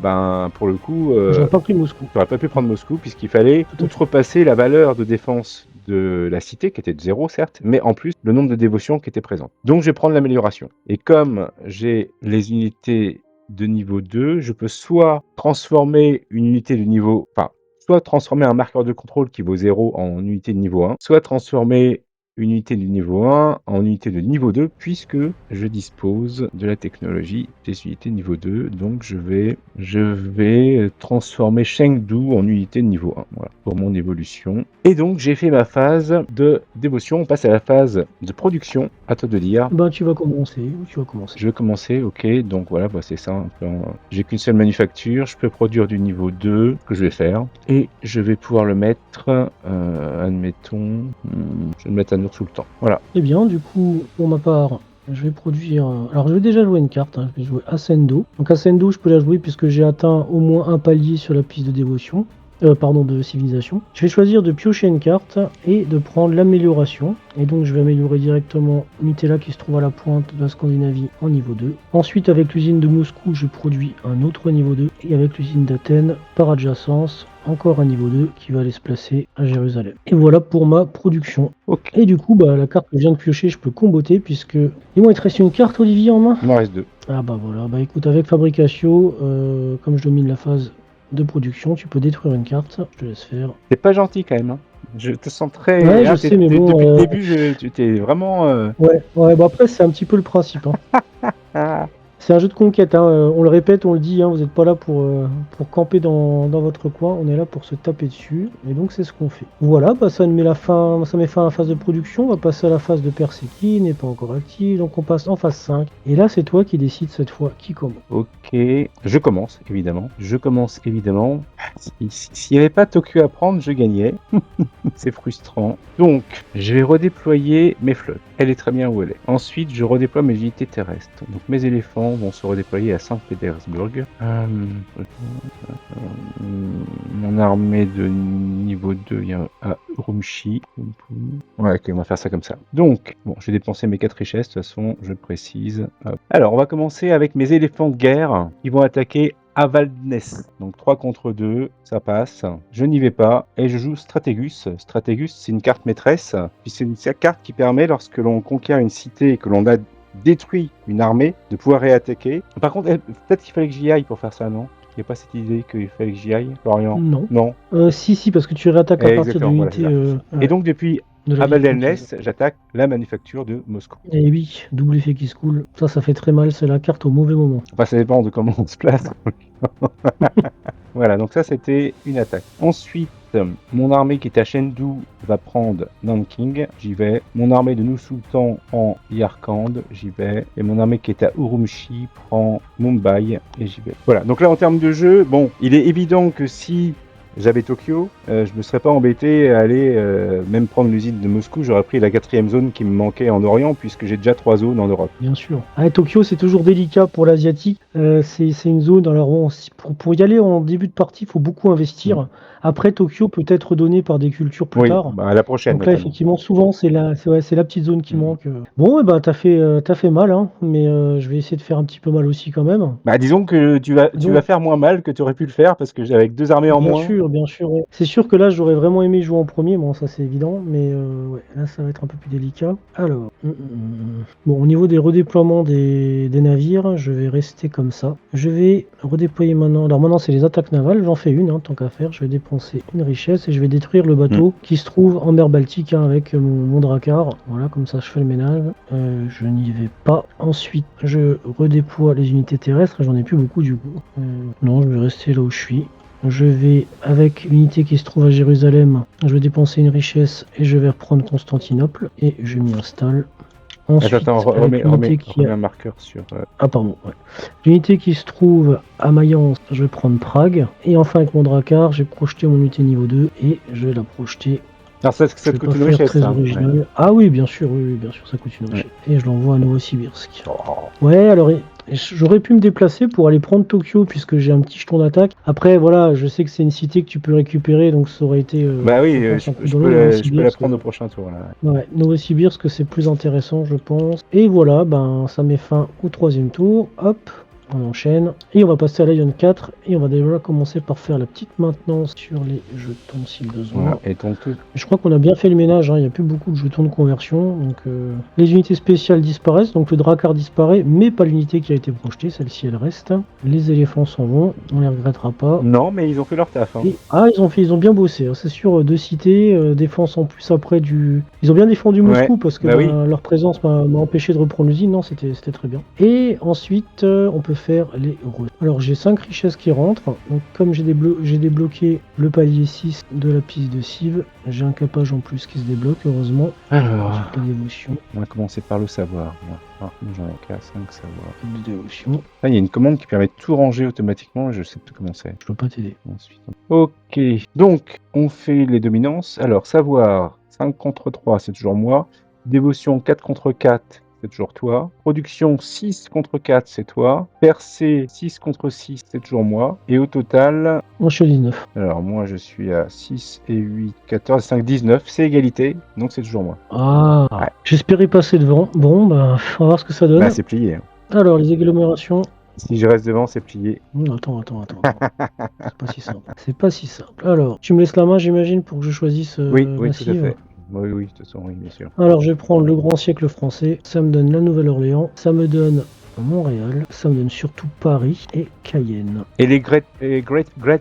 pour le coup, J'aurais pas pris Moscou. j'aurais pas pu prendre Moscou, puisqu'il fallait Tout à fait. outrepasser la valeur de défense de la cité, qui était de 0, certes, mais en plus, le nombre de dévotions qui étaient présentes. Donc, je vais prendre l'amélioration. Et comme j'ai les unités de niveau 2, je peux soit transformer une unité de niveau... Enfin, soit transformer un marqueur de contrôle qui vaut 0 en unité de niveau 1, soit transformer une unité de niveau 1 en unité de niveau 2, puisque je dispose de la technologie des unités de niveau 2. Donc je vais transformer Chengdu en unité de niveau 1, voilà, pour mon évolution. Et donc j'ai fait ma phase de dévotion. On passe à la phase de production. À toi de dire. Ben, tu vas commencer. Je vais commencer, ok, donc voilà, c'est ça. J'ai qu'une seule manufacture, je peux produire du niveau 2, que je vais faire, et je vais pouvoir le mettre, admettons, je vais le mettre à Nour Sultan. Voilà. Eh bien, du coup, pour ma part, je vais produire... Alors, je vais déjà jouer une carte, je vais jouer Ascendo. Donc, Ascendo, je peux la jouer puisque j'ai atteint au moins un palier sur la piste de dévotion. De civilisation. Je vais choisir de piocher une carte et de prendre l'amélioration. Et donc je vais améliorer directement Mitela qui se trouve à la pointe de la Scandinavie en niveau 2. Ensuite avec l'usine de Moscou je produis un autre niveau 2. Et avec l'usine d'Athènes par adjacence encore un niveau 2 qui va aller se placer à Jérusalem. Et voilà pour ma production. Okay. Et du coup la carte que je viens de piocher je peux comboter puisque... Dis-moi il te reste une carte Olivier en main? Il m'en reste 2. Ah bah voilà, bah écoute avec Fabricatio, comme je domine la phase de production, tu peux détruire une carte, je te laisse faire. C'est pas gentil quand même, hein. Je te sens très... Ouais, je sais, mais bon... Depuis le début, tu t'es vraiment... Ouais, bah après c'est un petit peu le principe. Hein. C'est un jeu de conquête, hein. On le répète, on le dit, hein. Vous n'êtes pas là pour camper dans votre coin, on est là pour se taper dessus, et donc c'est ce qu'on fait. Voilà, bah ça met fin à la phase de production, on va passer à la phase de percée qui n'est pas encore active, donc on passe en phase 5, et là c'est toi qui décides cette fois qui commence. Ok, je commence évidemment. S'il n'y avait pas Tokyo à prendre, je gagnais. C'est frustrant. Donc, je vais redéployer mes flottes. Elle est très bien où elle est. Ensuite, je redéploie mes unités terrestres. Donc, mes éléphants vont se redéployer à Saint-Pétersbourg. Mon armée de niveau 2 vient à Urumqi. Ouais, ok, on va faire ça comme ça. Donc, bon, je vais dépenser mes 4 richesses. De toute façon, je précise. Hop. Alors, on va commencer avec mes éléphants de guerre qui vont attaquer Avaldsnes. Donc 3 contre 2, ça passe. Je n'y vais pas et je joue Stratégus. Stratégus, c'est une carte maîtresse. Puis c'est une carte qui permet, lorsque l'on conquiert une cité et que l'on a détruit une armée, de pouvoir réattaquer. Par contre, peut-être qu'il fallait que j'y aille pour faire ça, non? Il n'y a pas cette idée qu'il fallait que j'y aille, Florian? Non. Si, parce que tu réattaques à partir de l'unité... Et donc depuis Avaldsnes, j'attaque la manufacture de Moscou. Et oui, double effet qui se coule. Ça fait très mal, c'est la carte au mauvais moment. Enfin, ça dépend de comment on se place. Voilà, donc ça c'était une attaque. Ensuite, mon armée qui est à Chengdu va prendre Nanking, j'y vais. Mon armée de Noor-Sultan prend Yarkand, j'y vais. Et mon armée qui est à Urumqi prend Mumbai, et j'y vais. Voilà, donc là en termes de jeu, bon, il est évident que si j'avais Tokyo, je me serais pas embêté à aller même prendre l'usine de Moscou, j'aurais pris la 4e zone qui me manquait en Orient, puisque j'ai déjà 3 zones en Europe. Bien sûr. Tokyo, c'est toujours délicat pour l'asiatique. C'est une zone, alors pour y aller en début de partie, il faut beaucoup investir. Après, Tokyo peut être donné par des cultures plus tard. Bah, à la prochaine. Donc là, effectivement, souvent, c'est la petite zone qui manque. Bon, t'as fait mal, hein, mais je vais essayer de faire un petit peu mal aussi quand même. Bah, disons que tu vas faire moins mal que tu aurais pu le faire, parce que avec 2 armées en moins. Bien sûr. Ouais. C'est sûr que là, j'aurais vraiment aimé jouer en premier, bon, ça c'est évident, mais ouais, là, ça va être un peu plus délicat. Alors, bon, au niveau des redéploiements des navires, je vais rester comme ça. Je vais redéployer maintenant. Alors maintenant, c'est les attaques navales, j'en fais une, hein, tant qu'à faire. Je vais dépenser une richesse et je vais détruire le bateau qui se trouve en mer Baltique, hein, avec mon Drakkar. Voilà, comme ça, je fais le ménage. Je n'y vais pas. Ensuite, je redéploie les unités terrestres. J'en ai plus beaucoup du coup. Non, je vais rester là où je suis. Je vais, avec l'unité qui se trouve à Jérusalem, je vais dépenser une richesse et je vais reprendre Constantinople et je m'y installe. Ensuite, remets un marqueur sur... Ah pardon, ouais. L'unité qui se trouve à Mayence, je vais prendre Prague. Et enfin avec mon Drakkar, j'ai projeté mon unité niveau 2 et je vais la projeter. Alors ça te coûte une richesse, ça. Ouais. Ah oui, bien sûr, ça coûte une richesse. Et je l'envoie à Novosibirsk. Ouais, alors Et j'aurais pu me déplacer pour aller prendre Tokyo puisque j'ai un petit jeton d'attaque. Après, voilà, je sais que c'est une cité que tu peux récupérer, donc ça aurait été, Bah oui, je pense, un coup je dans peux l'eau, je peux la Novosibirsk. prendre au prochain tour, là. Ouais, Novosibirsk, c'est plus intéressant, je pense. Et voilà, ben, ça met fin au troisième tour. Hop, on enchaîne. Et on va passer à l'Ion 4. Et on va déjà commencer par faire la petite maintenance sur les jetons si besoin. Voilà. Et donc, Je crois qu'on a bien fait le ménage, hein. Il n'y a plus beaucoup de jetons de conversion. Donc, les unités spéciales disparaissent. Donc le Drakkar disparaît, mais pas l'unité qui a été projetée. Celle-ci, elle reste. Les éléphants s'en vont. On les regrettera pas. non, mais ils ont fait leur taf. Hein. Ils ont bien bossé, hein, c'est sûr, deux cités, défense en plus après du. Ils ont bien défendu Ouais, Moscou parce que bah oui. leur présence m'a empêché de reprendre l'usine, non, c'était très bien. Et ensuite, on peut faire les ressources. Alors j'ai 5 richesses qui rentrent, donc comme j'ai débloqué le palier 6 de la piste de Civ, j'ai un capage en plus qui se débloque, heureusement. Alors, Ensuite la dévotion, on va commencer par le savoir. Moi. Ah, j'en ai qu'à 5 savoir. la dévotion, Là, il y a une commande qui permet de tout ranger automatiquement, je sais plus comment c'est. je peux pas t'aider. Ensuite. Ok, donc on fait les dominances. Alors, savoir 5 contre 3, c'est toujours moi. Dévotion 4 contre 4, c'est toujours toi. Production 6 contre 4, c'est toi. Percée 6 contre 6, c'est toujours moi. Et au total, Moi je suis à 19. alors moi je suis à 6 et 8, 14, 5, 19, c'est égalité, donc c'est toujours moi. Ah, Ouais. j'espérais passer devant. Bon, bah, on va voir ce que ça donne. Bah, c'est plié. Hein. Alors, les agglomérations. Si je reste devant, c'est plié. Attends. C'est pas si simple. C'est pas si simple. Alors, tu me laisses la main, j'imagine, pour que je choisisse Oui, ma tout à cive. fait. Oui, de toute façon, oui, bien sûr. Alors, je vais prendre le grand siècle français. Ça me donne la Nouvelle-Orléans. Ça me donne Montréal. Ça me donne surtout Paris et Cayenne. Et les Great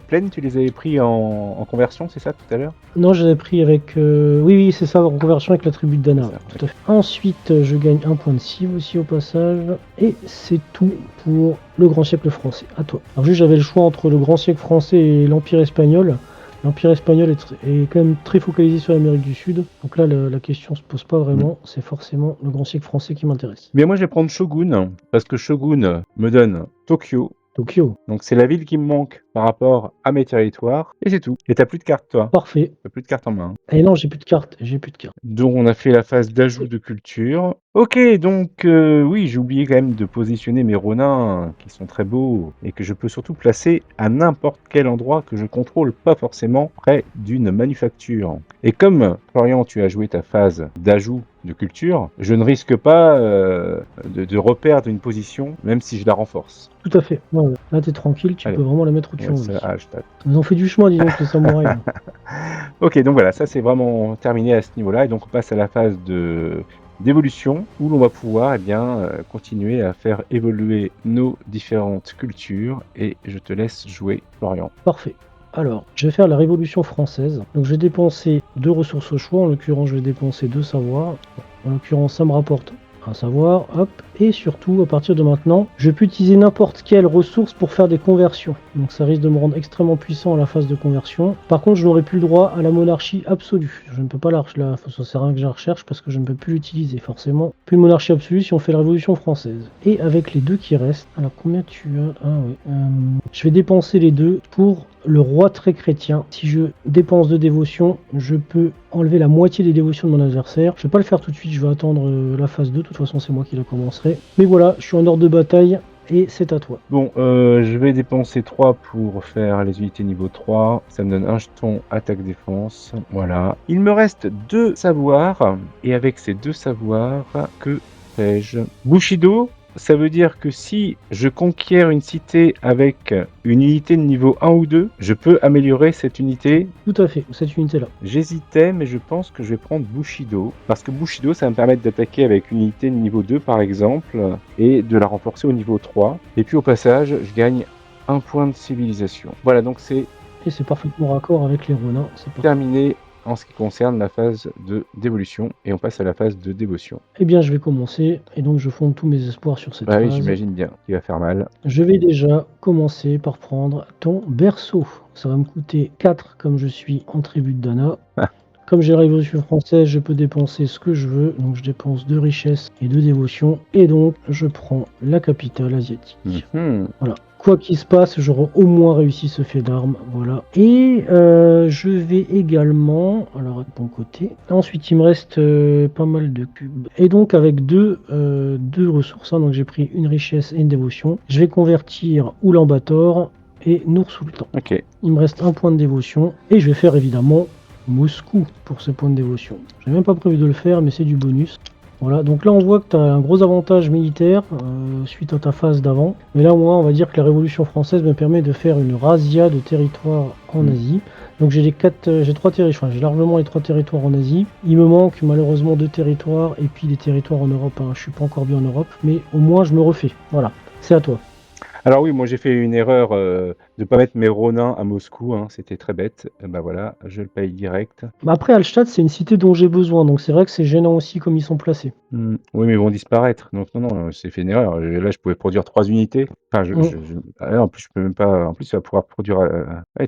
Plains, tu les avais pris en conversion, c'est ça, tout à l'heure? Non, je l'avais pris avec. Oui, c'est ça, en conversion avec la tribu de Dana. C'est ça, Ouais, tout à fait. Ensuite, je gagne un point de cive aussi au passage. Et c'est tout pour le grand siècle français. À toi. Alors, juste, j'avais le choix entre le grand siècle français et l'Empire espagnol. L'Empire espagnol est quand même très focalisé sur l'Amérique du Sud. Donc là, la question se pose pas vraiment. C'est forcément le grand siècle français qui m'intéresse. Bien, moi, je vais prendre Shogun, parce que Shogun me donne Tokyo. Tokyo. Donc, c'est la ville qui me manque par rapport à mes territoires. Et c'est tout. Et t'as plus de cartes, toi. Parfait. T'as plus de cartes en main. Et non, j'ai plus de cartes. Donc, on a fait la phase d'ajout de culture. Ok, donc, oui, j'ai oublié quand même de positionner mes Ronins, qui sont très beaux, et que je peux surtout placer à n'importe quel endroit que je contrôle, pas forcément près d'une manufacture. Et comme, Florian, tu as joué ta phase d'ajout de culture, je ne risque pas de reperdre une position, même si je la renforce. Tout à fait. Ouais. Là, t'es tranquille, tu Allez. peux vraiment la mettre où tu Ouais, as ça, envie. hashtag. Ils ont fait du chemin, disons, que les samouraïs. Là. Ok, donc voilà, ça c'est vraiment terminé à ce niveau-là. Et donc on passe à la phase d'évolution où l'on va pouvoir continuer à faire évoluer nos différentes cultures. Et je te laisse jouer, Florian. Parfait. Alors, je vais faire la Révolution française. Donc, je vais dépenser 2 ressources au choix. En l'occurrence, je vais dépenser 2 savoirs. En l'occurrence, ça me rapporte un savoir. Hop. Et surtout, à partir de maintenant, je peux utiliser n'importe quelle ressource pour faire des conversions. Donc, ça risque de me rendre extrêmement puissant à la phase de conversion. Par contre, je n'aurai plus le droit à la monarchie absolue. Je ne peux pas ça sert à rien que je la recherche parce que je ne peux plus l'utiliser, forcément. Plus de monarchie absolue si on fait la Révolution française. Et avec les 2 qui restent, alors combien tu as? Ah oui. Je vais dépenser les 2 pour le roi très chrétien. Si je dépense de dévotion, je peux enlever la moitié des dévotions de mon adversaire. Je vais pas le faire tout de suite, je vais attendre la phase 2. De toute façon, c'est moi qui la commencerai. Mais voilà, je suis en ordre de bataille et c'est à toi. Bon, je vais dépenser 3 pour faire les unités niveau 3. Ça me donne un jeton attaque-défense. Voilà. Il me reste 2 savoirs. Et avec ces 2 savoirs, que fais-je? Bushido. Ça veut dire que si je conquiers une cité avec une unité de niveau 1 ou 2, je peux améliorer cette unité. Tout à fait, cette unité-là. J'hésitais, mais je pense que je vais prendre Bushido. Parce que Bushido, ça va me permettre d'attaquer avec une unité de niveau 2, par exemple, et de la renforcer au niveau 3. Et puis au passage, je gagne un point de civilisation. Voilà, donc c'est Et c'est parfaitement raccord avec les Ronins. C'est terminé en ce qui concerne la phase d'évolution, et on passe à la phase de dévotion. Eh bien, je vais commencer, et donc je fonde tous mes espoirs sur cette Bah oui, phase. j'imagine bien qu'il va faire mal. Je vais déjà commencer par prendre ton berceau. Ça va me coûter 4 comme je suis en tribu de Dana. Comme j'ai la Révolution française, je peux dépenser ce que je veux. Donc je dépense 2 richesses et 2 dévotions. Et donc je prends la capitale asiatique. Mhm. Voilà. Quoi qu'il se passe, j'aurai au moins réussi ce fait d'armes. Voilà. Et je vais également. Alors, de mon côté. Ensuite, il me reste pas mal de cubes. Et donc, avec deux ressources, hein, donc j'ai pris une richesse et une dévotion, je vais convertir Oulan-Bator et Nour-Sultan. Ok. Il me reste un point de dévotion. Et je vais faire évidemment Moscou pour ce point de dévotion. J'ai même pas prévu de le faire, mais c'est du bonus. Voilà, donc là on voit que tu as un gros avantage militaire suite à ta phase d'avant. Mais là moi on va dire que la Révolution française me permet de faire une razzia de territoires en Asie. Donc j'ai j'ai 3 territoires, j'ai largement les 3 territoires en Asie. Il me manque malheureusement 2 territoires et puis des territoires en Europe. Hein. Je suis pas encore bien en Europe, mais au moins je me refais. Voilà, c'est à toi. Alors oui, moi j'ai fait une erreur de pas mettre mes Ronins à Moscou, hein, c'était très bête. Bah voilà, je le paye direct. Bah après Alstadt c'est une cité dont j'ai besoin, donc c'est vrai que c'est gênant aussi comme ils sont placés. Oui, mais ils vont disparaître. Donc non, c'est fait une erreur. Là, je pouvais produire 3 unités. Enfin, en plus, je peux même pas. En plus, tu vas pouvoir produire. Ouais,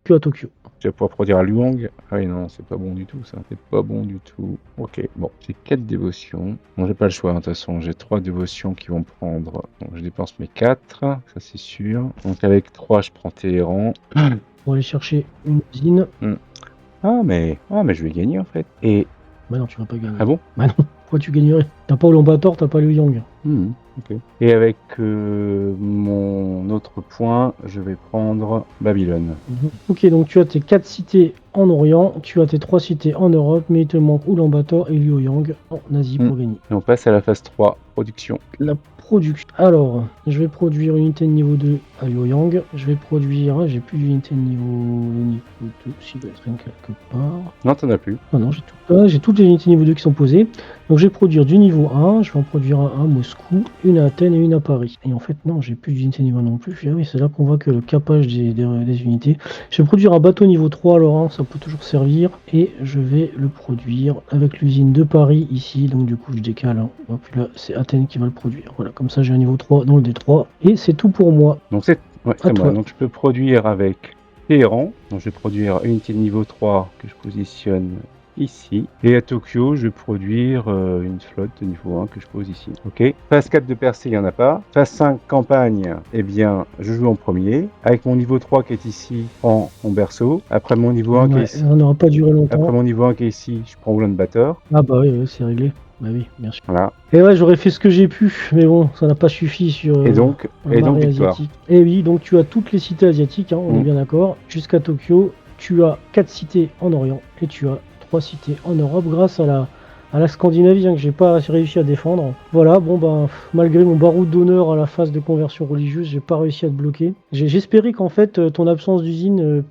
Que à Tokyo. tu vas pouvoir produire à Luang. Ah oui, non, c'est pas bon du tout, ça. C'est pas bon du tout. Ok, bon, j'ai 4 dévotions. Bon, j'ai pas le choix, hein, de toute façon. J'ai 3 dévotions qui vont prendre. Donc, je dépense mes 4, ça c'est sûr. Donc, avec 3, je prends Téhéran. Pour aller chercher une usine. Ah, mais je vais gagner en fait. Et. Bah non, tu vas pas gagner. Ah bon? Bah non, pourquoi tu gagnerais? T'as pas Ulaanbaatar, t'as pas Liu Yang. Ok. Et avec mon autre point, je vais prendre Babylone. Ok, donc tu as tes 4 cités en Orient, tu as tes 3 cités en Europe, mais il te manque Ulaanbaatar et Liu Yang en Asie pour gagner. Et on passe à la phase 3, production. La production. Alors, je vais produire une unité de niveau 2 à Liu Yang. Je vais produire. J'ai plus d'unité de niveau 2, s'il doit être une quelque part. Non, t'en as plus. Ah non, j'ai toutes les unités niveau 2 qui sont posées. Donc je vais produire du niveau 1, je vais en produire un à Moscou, une à Athènes et une à Paris. Et en fait, non, j'ai plus d'unités niveau non plus. Ah oui, c'est là qu'on voit que le capage des unités. Je vais produire un bateau niveau 3, alors hein, ça peut toujours servir. Et je vais le produire avec l'usine de Paris ici. Donc du coup, je décale. Hein. Hop, là, c'est Athènes qui va le produire. Voilà, comme ça, j'ai un niveau 3 dans le D3. Et c'est tout pour moi. Donc c'est moi. Donc je peux produire avec Téhéran. Donc je vais produire une unité de niveau 3 que je positionne ici. Et à Tokyo, je vais produire une flotte de niveau 1 que je pose ici. Ok. Phase 4 de percée, il n'y en a pas. Phase 5 campagne, eh bien, je joue en premier. Avec mon niveau 3 qui est ici, je prends mon berceau. Après mon niveau 1 qui est ici. Ça n'aura pas duré longtemps. Après mon niveau 1 qui est ici, je prends Ulaanbaatar. Ah bah oui, c'est réglé. Bah oui, bien sûr. Voilà. Et ouais, j'aurais fait ce que j'ai pu, mais bon, ça n'a pas suffi sur Et donc victoire. asiatique. Et oui, donc tu as toutes les cités asiatiques, hein, on est bien d'accord. Jusqu'à Tokyo, tu as 4 cités en Orient et tu as 3 cités en Europe grâce à la Scandinavie hein, que j'ai pas réussi à défendre. Voilà, bon ben, malgré mon baroud d'honneur à la phase de conversion religieuse, j'ai pas réussi à te bloquer. J'espérais qu'en fait, ton absence d'usine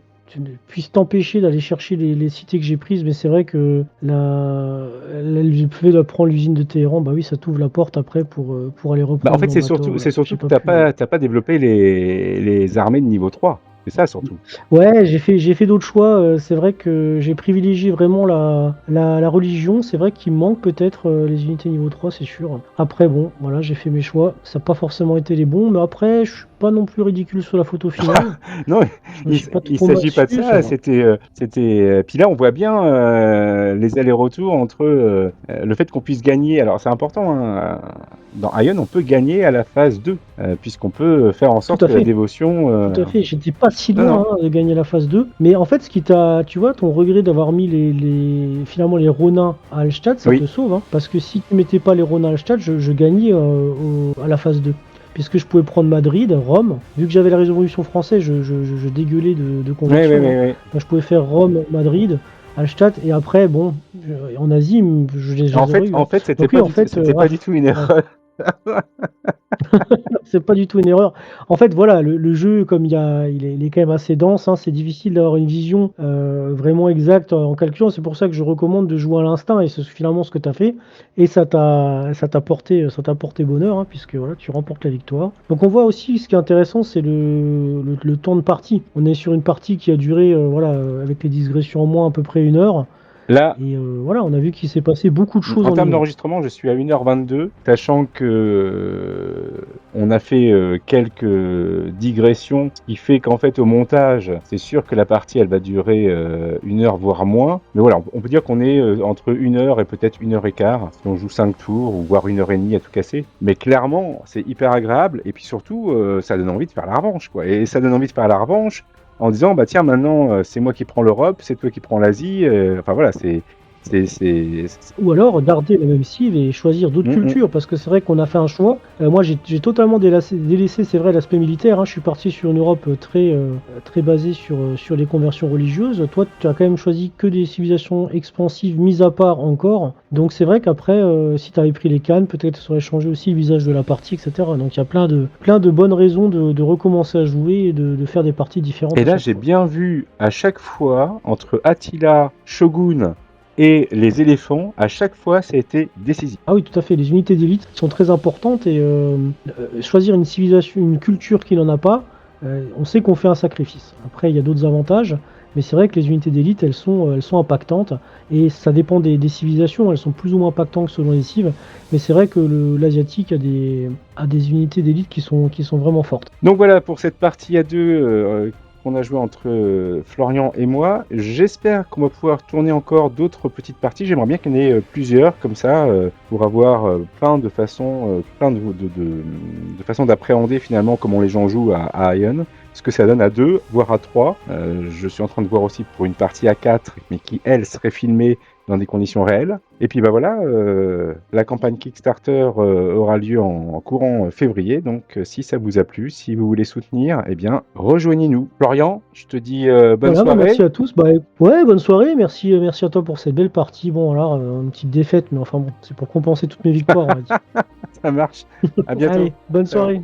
puisse t'empêcher d'aller chercher les cités que j'ai prises, mais c'est vrai que le fait de prendre l'usine de Téhéran, bah oui, ça t'ouvre la porte après pour aller reprendre. En fait, c'est surtout que t'as pas développé les armées de niveau 3. C'est ça surtout. Ouais, j'ai fait d'autres choix. C'est vrai que j'ai privilégié vraiment la religion. C'est vrai qu'il me manque peut-être les unités niveau 3, c'est sûr. Après, bon, voilà, j'ai fait mes choix. Ça n'a pas forcément été les bons, mais après, je suis pas non plus ridicule sur la photo finale. Non, il s'agit pas de ça. C'était. Puis là, on voit bien les allers-retours entre le fait qu'on puisse gagner. Alors, c'est important. Hein, dans Ion, on peut gagner à la phase 2, puisqu'on peut faire en sorte que la dévotion. Tout à fait. J'étais pas si loin hein, de gagner la phase 2. Mais en fait, ce qui t'a. Tu vois, ton regret d'avoir mis finalement les Ronins à Hallstatt, ça te sauve. Hein, parce que si tu mettais pas les Ronins à Hallstatt, je gagnais à la phase 2. Puisque je pouvais prendre Madrid, Rome. Vu que j'avais la Révolution française, je dégueulais de conversion. Oui. Donc, je pouvais faire Rome, Madrid, Hallstatt, et après, bon, en Asie, je les En fait, c'était pas du tout une erreur. C'est pas du tout une erreur. En fait, voilà, le jeu, comme il est quand même assez dense, hein, c'est difficile d'avoir une vision vraiment exacte en calculant. C'est pour ça que je recommande de jouer à l'instinct, et c'est finalement ce que tu as fait. Et ça t'a porté bonheur, hein, puisque voilà, tu remportes la victoire. Donc on voit aussi, ce qui est intéressant, c'est le temps de partie. On est sur une partie qui a duré, voilà, avec les digressions en moins, à peu près 1 heure. Là, Et voilà, on a vu qu'il s'est passé beaucoup de choses en en termes une heure. d'enregistrement, je suis à 1h22, sachant que on a fait quelques digressions, ce qui fait qu'en fait au montage, c'est sûr que la partie elle va durer 1 heure voire moins. Mais voilà, on peut dire qu'on est entre 1 heure et peut-être 1 heure et quart, si on joue 5 tours, ou voire 1 heure et demie à tout casser. Mais clairement, c'est hyper agréable, et puis surtout, ça donne envie de faire la revanche, quoi. Et ça donne envie de faire la revanche en disant, bah tiens, maintenant, c'est moi qui prends l'Europe, c'est toi qui prends l'Asie. Enfin voilà, c'est... Ou alors garder la même cible et choisir d'autres cultures, parce que c'est vrai qu'on a fait un choix. Moi, j'ai totalement délaissé, c'est vrai, l'aspect militaire. Je suis parti sur une Europe très basée sur les conversions religieuses. Toi, tu as quand même choisi que des civilisations expansives, mises à part encore. Donc c'est vrai qu'après, si tu avais pris les cannes, peut-être ça aurait changé aussi le visage de la partie, etc. Donc il y a plein de bonnes raisons de recommencer à jouer et de faire des parties différentes Et à là, chaque j'ai fois. bien vu à chaque fois, entre Attila, Shogun et les éléphants, à chaque fois, ça a été décisif. Ah oui, tout à fait. Les unités d'élite sont très importantes et choisir une civilisation, une culture qui n'en a pas, on sait qu'on fait un sacrifice. Après, il y a d'autres avantages, mais c'est vrai que les unités d'élite, elles sont impactantes et ça dépend des civilisations. Elles sont plus ou moins impactantes selon les cives, mais c'est vrai que l'asiatique a des unités d'élite qui sont vraiment fortes. Donc voilà pour cette partie à deux qu'on a joué entre Florian et moi. J'espère qu'on va pouvoir tourner encore d'autres petites parties. J'aimerais bien qu'il y en ait plusieurs comme ça pour avoir plein de façons, de façons d'appréhender finalement comment les gens jouent à Ion. Ce que ça donne à 2, voire à 3. Je suis en train de voir aussi pour une partie à 4, mais qui elle serait filmée dans des conditions réelles. Et puis bah voilà, la campagne Kickstarter aura lieu en courant février. Donc si ça vous a plu, si vous voulez soutenir, eh bien rejoignez-nous. Florian, je te dis bonne Voilà, soirée. merci à tous. Ouais, bonne soirée. Merci à toi pour cette belle partie. Bon, alors, une petite défaite, mais enfin bon, c'est pour compenser toutes mes victoires, on va dire. Ça marche. À bientôt. Allez, bonne Ciao. soirée.